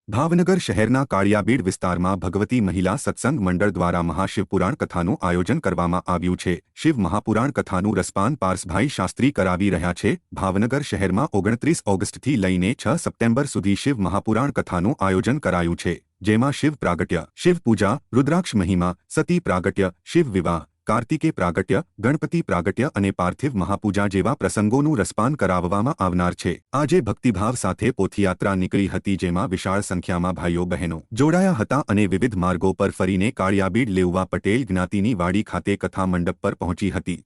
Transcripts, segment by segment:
ભાવનગર શહેરના કાળિયાબીડ વિસ્તારમાં ભગવતી મહિલા સત્સંગ મંડળ દ્વારા મહાશિવપુરાણ કથાનું આયોજન કરવામાં આવ્યું છે। શિવ મહાપુરાણ કથાનું રસપાન પારસભાઈ શાસ્ત્રી કરાવી રહ્યા છે। ભાવનગર શહેરમાં 29 ઓગસ્ટથી લઈને 6 સપ્ટેમ્બર સુધી શિવ મહાપુરાણ કથાનું આયોજન કરાયું છે, જેમાં શિવ પ્રાગટ્ય, શિવ પૂજા, રુદ્રાક્ષ મહિમા, સતી પ્રાગટ્ય, શિવ વિવાહ, કાર્તિકે પ્રાગટ્ય, ગણપતિ પ્રાગટ્ય અને પાર્થિવ મહાપૂજા જેવા પ્રસંગોનું રસપાન કરાવવામાં આવનાર છે। આજે ભક્તિભાવ સાથે પોથીયાત્રા નીકળી હતી, જેમાં વિશાળ સંખ્યામાં ભાઈઓ બહેનો જોડાયા હતા અને વિવિધ માર્ગો પર ફરીને કાળિયાબીડ લેઉવા પટેલ જ્ઞાતિની વાડી ખાતે કથા મંડપ પર પહોંચી હતી।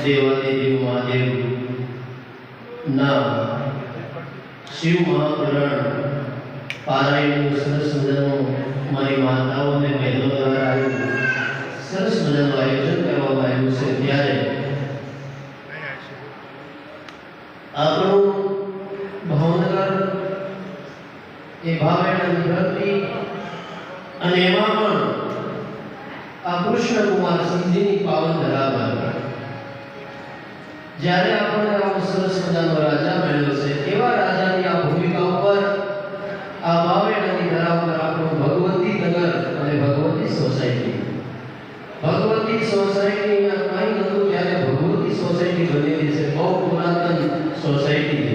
देवादेव महादेव ना शिव महापुराण पारायण सरस मजाનું મારી માતાઓ અને બહેનો દ્વારા સરસ મજાનું આયોજન કરવામાં આવ્યું છે। ત્યારે આપણું ભાવનગર એ ભાવેણા ધરતી અને એમાં પણ આ કૃષ્ણકુમાર સિંહજીની પાવન ધરા જ્યારે આપણે આવો સરસ મજાનો રાજા મળ્યો છે, એવા રાજાની આ ભૂમિકા ઉપર આ વાવેણાની ધરા ઉપર આપણું ભગવતી નગર અને ભગવતી સોસાયટી અહીંયા કંઈ નહોતું ત્યારે ભગવતી સોસાયટી બનેલી છે। બહુ પુરાતન સોસાયટી છે।